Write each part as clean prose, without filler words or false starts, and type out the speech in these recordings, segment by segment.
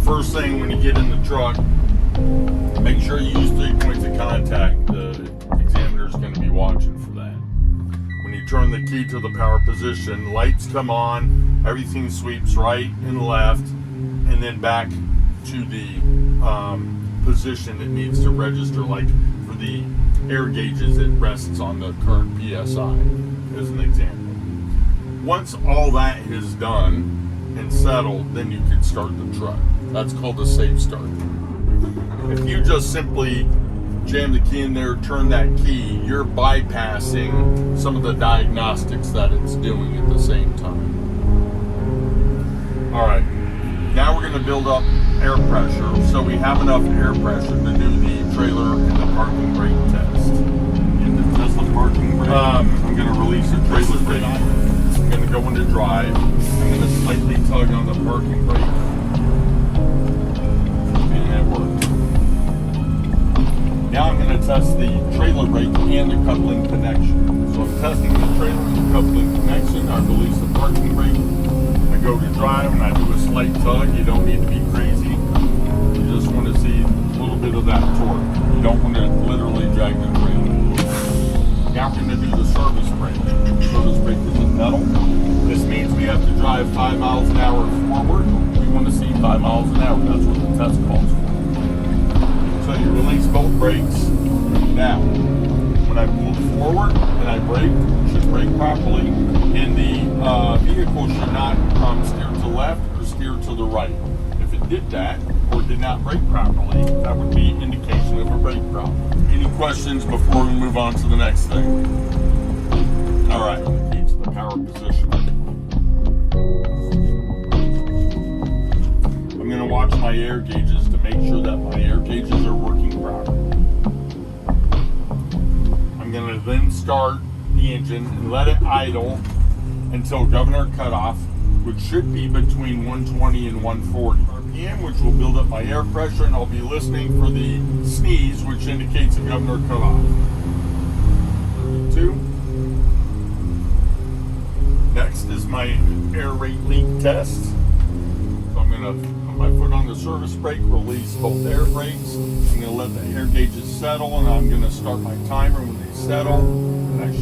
first thing when you get in the truck, make sure you use 3 points of contact. The examiner's going to be watching for that. When you turn the key to the power position, lights come on, everything sweeps right and left, and then back to the position it needs to register. Like for the air gauges, it rests on the current PSI as an example. Once all that is done and settled, then you can start the truck. That's called a safe start. If you just simply jam the key in there, turn that key, you're bypassing some of the diagnostics that it's doing at the same time. All right, now we're going to build up air pressure, so we have enough air pressure to do the trailer and the parking brake test. And does the parking brake? I'm going to release a trailer brake. I'm going to go into drive. I'm going to slightly tug on the parking brake. And that worked. Now I'm going to test the trailer brake and the coupling connection. So I'm testing the trailer and the coupling connection. I release the parking brake. I go to drive and I do a slight tug. You don't need to be crazy. You just want to see a little bit of that torque. You don't want to literally drag the trailer. Now we're going to do the service brake. The service brake is in metal. This means we have to drive 5 miles an hour forward. We want to see 5 miles an hour. That's what the test calls for. So you release both brakes. Now, when I pull forward and I brake, it should brake properly. And the vehicle should not steer to the left or steer to the right. If it did that or did not brake properly, that would be indication of a brake problem. Any questions before we move on to the next thing? All right, key to the power position. I'm going to watch my air gauges to make sure that my air gauges are working properly. I'm going to then start the engine and let it idle until governor cutoff, which should be between 120 and 140 RPM, which will build up my air pressure, and I'll be listening for the sneeze, which indicates a governor cutoff. 2. Next is my air rate leak test. So I'm going to put my foot on the service brake, release both air brakes. I'm going to let the air gauges settle, and I'm going to start my timer when they settle. And I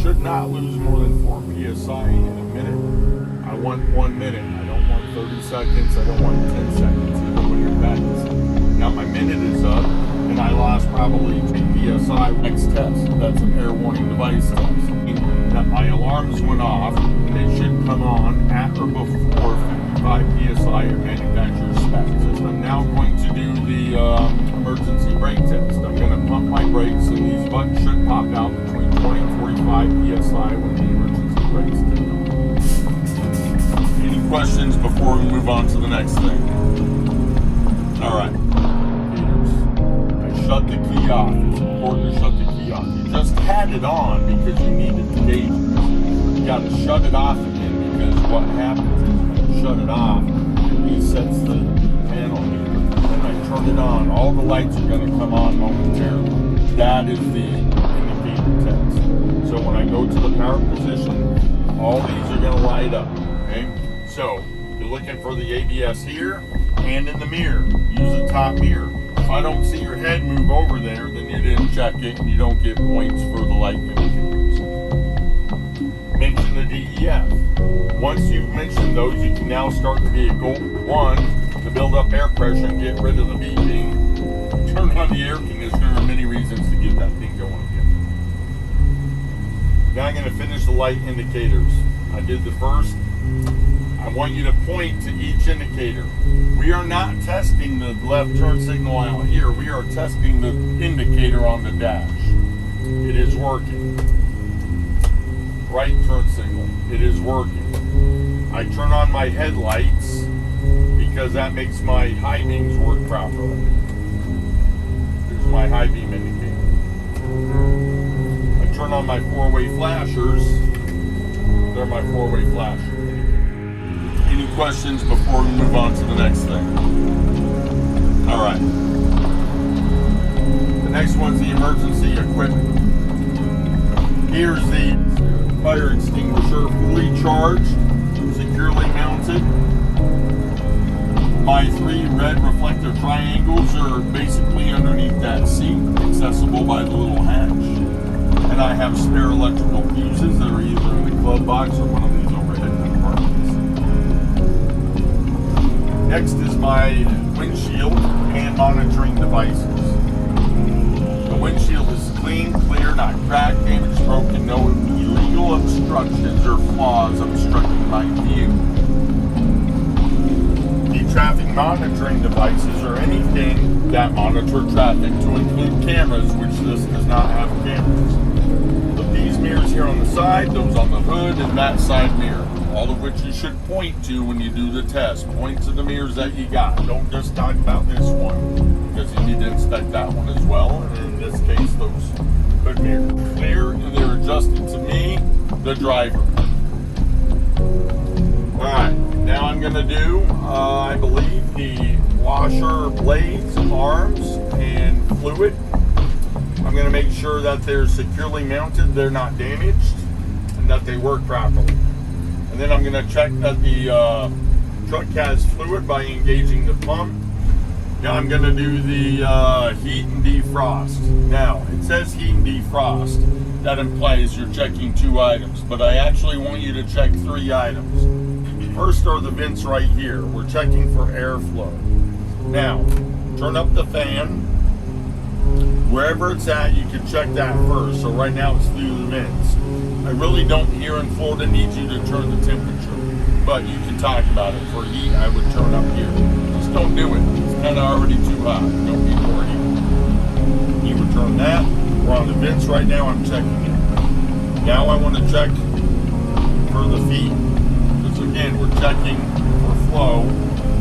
should not lose more than 4 PSI in a minute. I want 1 minute. I don't want 30 seconds. I don't want 10 seconds, even when you're back. Now my minute is up, and I lost probably 10 PSI. Next test. That's an air warning device test. That my alarms went off, and they should come on at or before 55 PSI of manufacturer's specs. I'm now going to do the emergency brake test. I'm going to pump my brakes, and these buttons should pop out between 20 and 45 PSI when the emergency brakes do. Any questions before we move on to the next thing? All right. I shut the key off. It's important to shut the key off. You just had it on because you needed the gauges. You got to shut it off again, because what happens is when you shut it off, it resets the panel meter. When I turn it on, all the lights are going to come on momentarily. That is the indicator test. So when I go to the power position, all these are going to light up. Okay? So you're looking for the ABS here and in the mirror. Use the top mirror. If I don't see your head move over there, then you didn't check it and you don't get points for the light indicators. Mention the DEF. Once you've mentioned those, you can now start the vehicle. 1, to build up air pressure and get rid of the beeping. Turn on the air conditioner. There are many reasons to get that thing going again. Now I'm going to finish the light indicators. I did the first. I want you to point to each indicator. We are not testing the left turn signal out here. We are testing the indicator on the dash. It is working. Right turn signal. It is working. I turn on my headlights because that makes my high beams work properly. Here's my high beam indicator. I turn on my 4-way flashers. They're my 4-way flashers. Any questions before we move on to the next thing? All right. The next one's the emergency equipment. Here's the fire extinguisher, fully charged, securely mounted. My red reflective triangles are basically underneath that seat, accessible by the little hatch. And I have spare electrical fuses that are either in the glove box or one of these overhead compartments. Next is my windshield and monitoring devices. The windshield is clean, clear, not cracked, damaged, broken, no illegal obstructions or flaws obstructing my view. The traffic monitoring devices are anything that monitor traffic, to include cameras, which this does not have cameras. But these mirrors here on the side, those on the hood, and that side mirror, all of which you should point to when you do the test. Point to the mirrors that you got. Don't just talk about this one, because you need to inspect that one as well. And in this case, those hood mirrors. Clear, and they're adjusted to me, the driver. Alright, now I'm going to do, I believe, the washer blades, arms, and fluid. I'm going to make sure that they're securely mounted, they're not damaged, and that they work properly. And then I'm going to check that the truck has fluid by engaging the pump. Now I'm going to do the heat and defrost. Now, it says heat and defrost. That implies you're checking 2 items, but I actually want you to check 3 items. First are the vents right here. We're checking for airflow. Now, turn up the fan. Wherever it's at, you can check that first. So right now it's through the vents. I really don't, here in Florida, need you to turn the temperature, but you can talk about it. For heat, I would turn up here. Just don't do it. It's kind of already too hot. Don't need more heat. You would turn that. We're on the vents right now. I'm checking it. Now I want to check for the feet. Because again, we're checking for flow.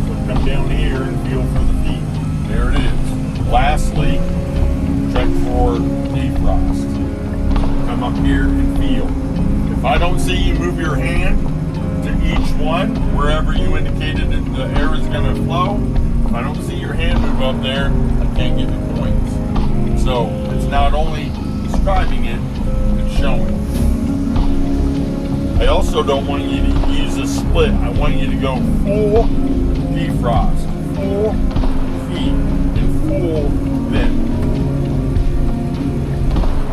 So come down here and feel for the feet. There it is. Lastly, check for defrost. Come up here and feel. If I don't see you move your hand to each one, wherever you indicated that the air is going to flow, if I don't see your hand move up there, I can't give you points. So it's not only describing it, it's showing. I also don't want you to use a split. I want you to go full defrost, full feet, and full vent.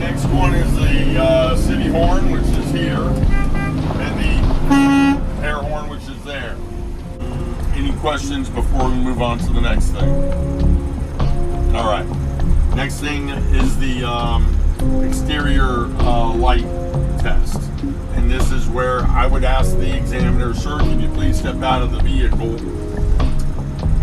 Next one is the city horn, which is here, and the air horn, which is there. Any questions before we move on to the next thing? All right. Next thing is the exterior light test. And this is where I would ask the examiner, sir, can you please step out of the vehicle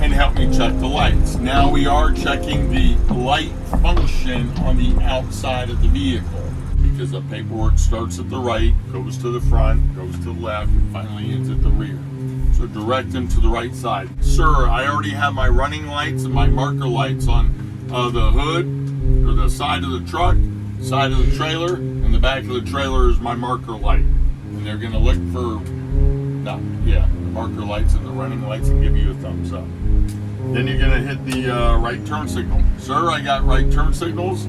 and help me check the lights. Now we are checking the light function on the outside of the vehicle, because the paperwork starts at the right, goes to the front, goes to the left, and finally ends at the rear. So direct them to the right side. Sir, I already have my running lights and my marker lights on the hood, or the side of the truck, side of the trailer, and the back of the trailer is my marker light. And they're gonna look for, the marker lights and the running lights and give you a thumbs up. Then you're gonna hit the right turn signal. Sir, I got right turn signals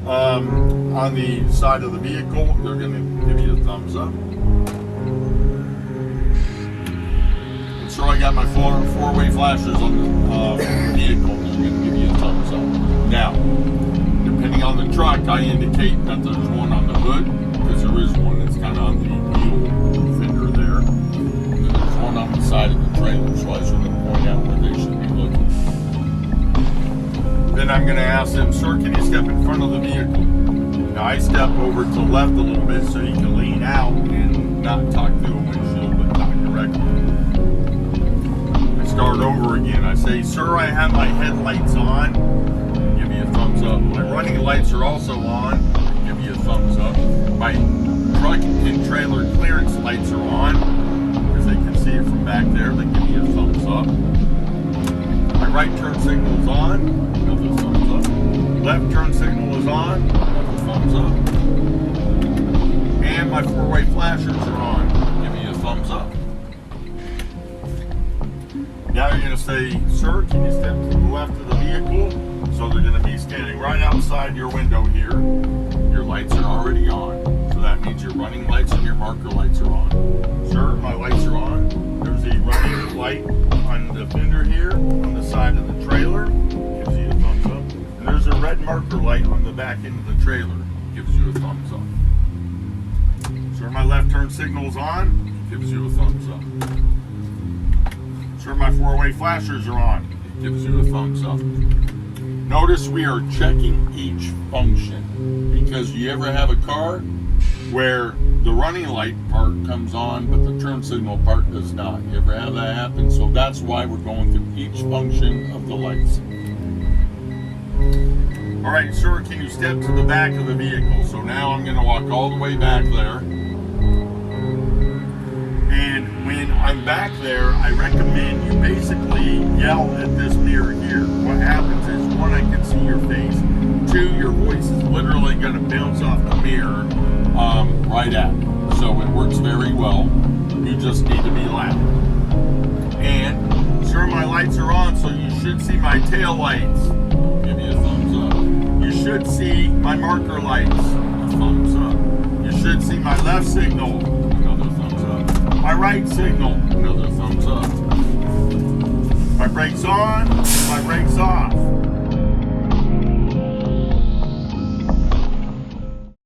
on the side of the vehicle. They're gonna give you a thumbs up. And sir, I got my four-way flashes on the vehicle. They're gonna give you a thumbs up. Now, depending on the truck, I indicate that there's one on the hood, because there is one that's kind of on the wheel fender there. And then there's one on the side of the trailer, so I sort of point out where they should be looking. Then I'm going to ask them, sir, can you step in front of the vehicle? Now I step over to the left a little bit so you can lean out and not talk through a windshield, but talk directly. I start over again. I say, sir, I have my headlights on. Give me a thumbs up. My running lights are also on. Give you a thumbs up. My truck and trailer clearance lights are on, because they can see it from back there. They give you a thumbs up. My right turn signal is on. Another thumbs up. Left turn signal is on. Another thumbs up. And my four-way flashers are on. Give me a thumbs up. Now you're going to say, sir, can you step to the left of the vehicle? So they're going to be standing right outside your window here. Your lights are already on. So that means your running lights and your marker lights are on. Sir, my lights are on. There's a running light on the fender here on the side of the trailer, gives you a thumbs up. And there's a red marker light on the back end of the trailer, gives you a thumbs up. Sure, my left turn signal's on, gives you a thumbs up. Sure, my four-way flashers are on, it gives you a thumbs up. Notice we are checking each function, because you ever have a car where the running light part comes on but the turn signal part does not? You ever have that happen? So that's why we're going through each function of the lights. All right, sir, can you step to the back of the vehicle? So now I'm going to walk all the way back there. And when I'm back there, I recommend you basically yell at this mirror here. What happens is, one, I can see your face. Two, your voice is literally going to bounce off the mirror right at me. So it works very well. You just need to be loud. And sure, my lights are on, so you should see my tail lights. Give you a thumbs up. You should see my marker lights. A thumbs up. You should see my left signal. Another thumbs up. My right signal. Another thumbs up. My brakes on. My brakes off.